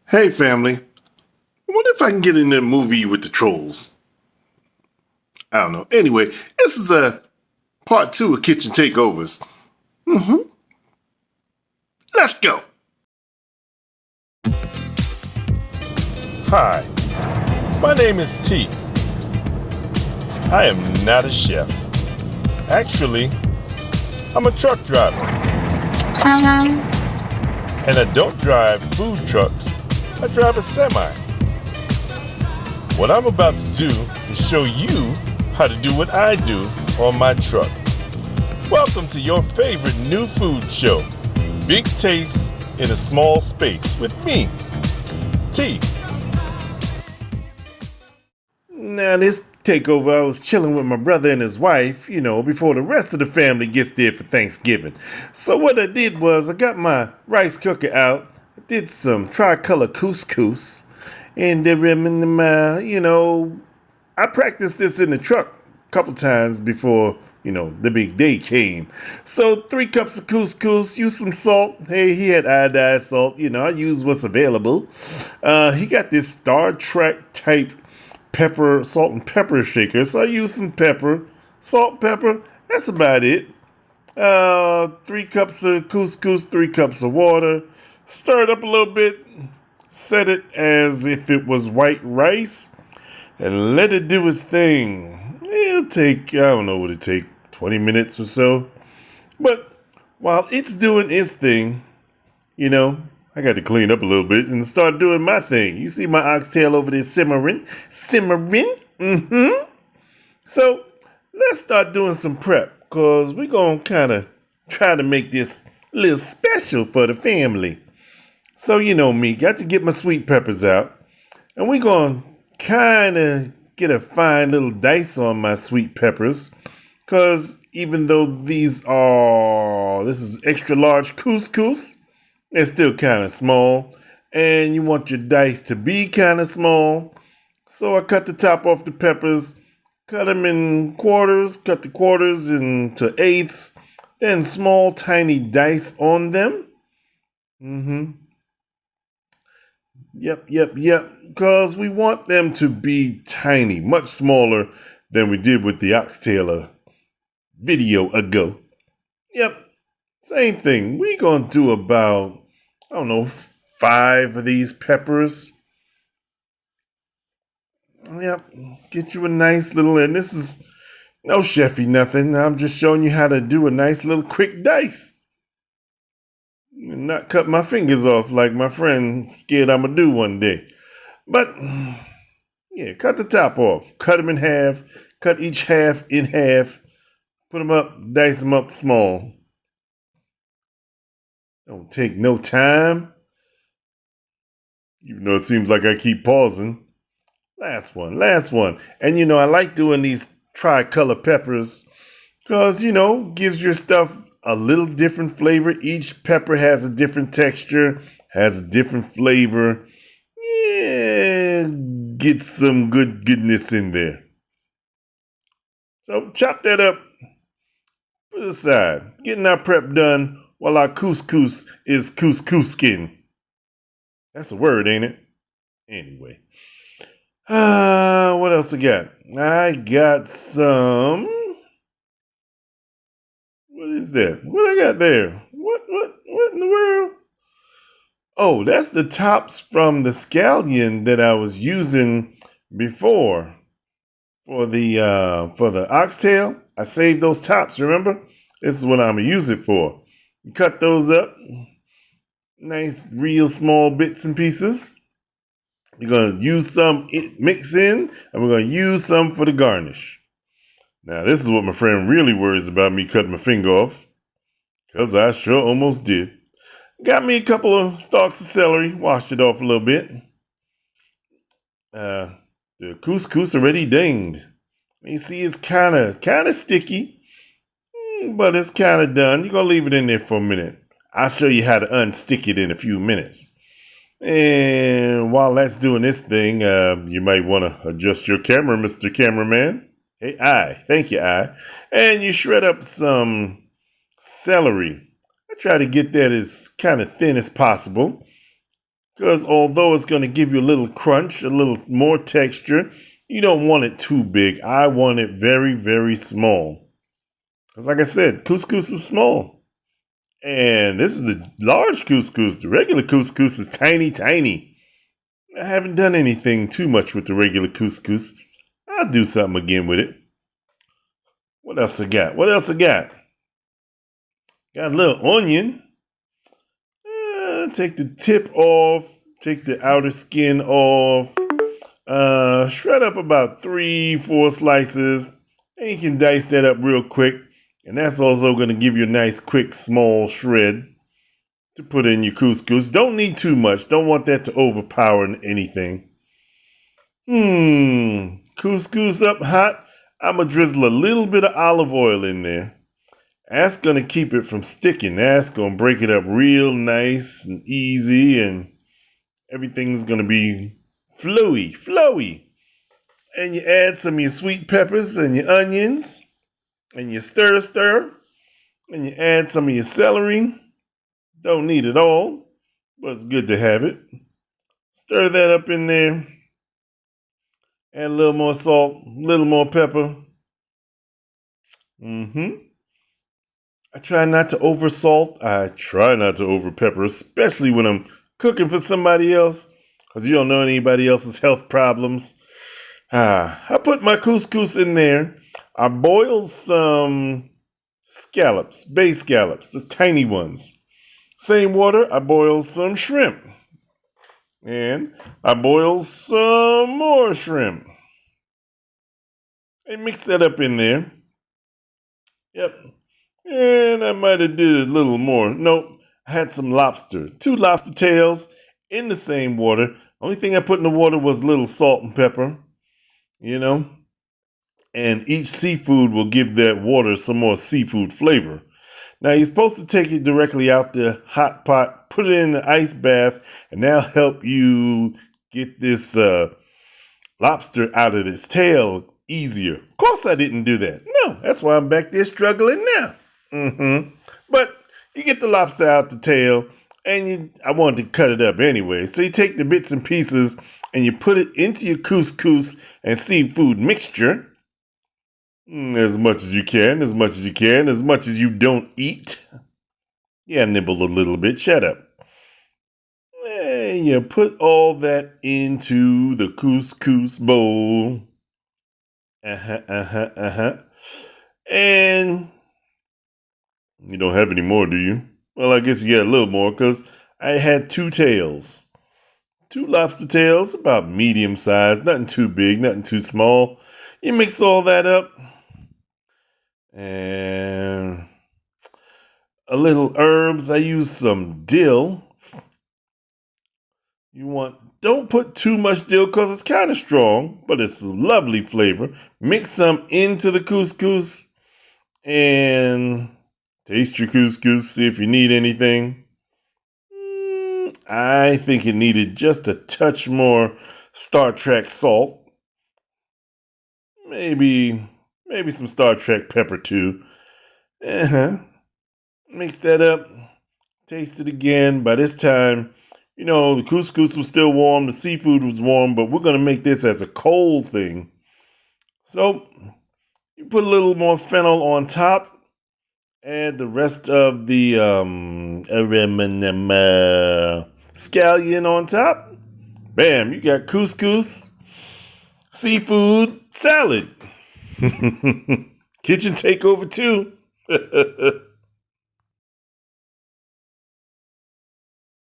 Hey family, I wonder if I can get in that movie with the trolls. I don't know. Anyway, this is a part two of kitchen takeovers. Let's go. Hi, my name is T. I am not a chef. Actually, I'm a truck driver. And I don't drive food trucks, I drive a semi. What I'm about to do is show you how to do what I do on my truck. Welcome to your favorite new food show, Big Taste in a Small Space with me, T. Now, this takeover, I was chilling with my brother and his wife, before the rest of the family gets there for Thanksgiving. So, what I did was I got my rice cooker out, I did some tricolor couscous, and I practiced this in the truck a couple times before, the big day came. So 3 cups of couscous, use some salt. Hey, he had iodized salt. I use what's available. He got this Star Trek type pepper, salt and pepper shaker. So I use some pepper, salt, pepper. That's about it. 3 cups of couscous, 3 cups of water. Stir it up a little bit. Set it as if it was white rice and let it do its thing. It'll take, I don't know what it take, 20 minutes or so. But while it's doing its thing, I got to clean up a little bit and start doing my thing. You see my oxtail over there simmering? Simmering? So let's start doing some prep because we're going to kind of try to make this a little special for the family. So you know me, got to get my sweet peppers out. And we're going to kind of get a fine little dice on my sweet peppers. Because even though this is extra large couscous, they're still kind of small. And you want your dice to be kind of small. So I cut the top off the peppers, cut them in quarters, cut the quarters into eighths, then small tiny dice on them. Yep. Because we want them to be tiny, much smaller than we did with the oxtail a video ago. Yep, same thing. We're going to do about, 5 of these peppers. Yep, get you a nice little, and this is no chefy nothing. I'm just showing you how to do a nice little quick dice. And not cut my fingers off like my friend scared I'm going to do one day. But, yeah, cut the top off. Cut them in half. Cut each half in half. Put them up, dice them up small. Don't take no time. Even though it seems like I keep pausing. Last one. And I like doing these tricolor peppers because, gives your stuff a little different flavor. Each pepper has a different texture, has a different flavor. Yeah, get some goodness in there. So chop that up, put it aside. Getting our prep done while our couscous is couscouskin. That's a word, ain't it? Anyway. What else I got? I got some. What is that? What I got there? What in the world? Oh, that's the tops from the scallion that I was using before for the oxtail. I saved those tops, remember? This is what I'm gonna use it for. You cut those up. Nice, real small bits and pieces. We're going to use some mix in, and we're going to use some for the garnish. Now, this is what my friend really worries about me cutting my finger off, because I sure almost did. Got me a couple of stalks of celery, washed it off a little bit. The couscous already dinged. You see, it's kind of sticky, but it's kind of done. You're going to leave it in there for a minute. I'll show you how to unstick it in a few minutes. And while that's doing this thing, you might want to adjust your camera, Mr. Cameraman. Hey, thank you, And you shred up some celery. I try to get that as kind of thin as possible. because although it's going to give you a little crunch, a little more texture, you don't want it too big. I want it very, very small. Because like I said, couscous is small. And this is the large couscous. The regular couscous is tiny, tiny. I haven't done anything too much with the regular couscous. I'll do something again with it. What else I got? What else I got? Got a little onion. Take the tip off. Take the outer skin off. Shred up about 3-4 slices. And you can dice that up real quick. And that's also going to give you a nice, quick, small shred to put in your couscous. Don't need too much. Don't want that to overpower anything. Couscous up hot. I'm going to drizzle a little bit of olive oil in there. That's going to keep it from sticking. That's going to break it up real nice and easy, and everything's going to be flowy. And you add some of your sweet peppers and your onions, and you stir, and you add some of your celery. Don't need it all, but it's good to have it. Stir that up in there. Add a little more salt, a little more pepper. I try not to over salt. I try not to over pepper, especially when I'm cooking for somebody else, because you don't know anybody else's health problems. I put my couscous in there. I boil some scallops, bay scallops, the tiny ones. Same water, I boil some shrimp. And I boil some more shrimp. And mix that up in there. Yep. And I might have did a little more. Nope. I had some lobster. 2 lobster tails in the same water. Only thing I put in the water was a little salt and pepper. And each seafood will give that water some more seafood flavor. Now, you're supposed to take it directly out the hot pot, put it in the ice bath, and that'll help you get this lobster out of its tail easier. Of course, I didn't do that. No, that's why I'm back there struggling now. But you get the lobster out the tail, and I wanted to cut it up anyway. So you take the bits and pieces, and you put it into your couscous and seafood mixture. As much as you can, as much as you don't eat. Yeah, nibble a little bit, shut up. And you put all that into the couscous bowl. And you don't have any more, do you? Well, I guess you got a little more, because I had 2 tails. 2 lobster tails, about medium size, nothing too big, nothing too small. You mix all that up. And a little herbs. I use some dill. Don't put too much dill because it's kind of strong, but it's a lovely flavor. Mix some into the couscous and taste your couscous, see if you need anything. I think it needed just a touch more Star Trek salt. Maybe some Star Trek pepper too. Mix that up. Taste it again. By this time, the couscous was still warm. The seafood was warm, but we're going to make this as a cold thing. So you put a little more fennel on top. Add the rest of the scallion on top. Bam, you got couscous, seafood, salad. Kitchen takeover too.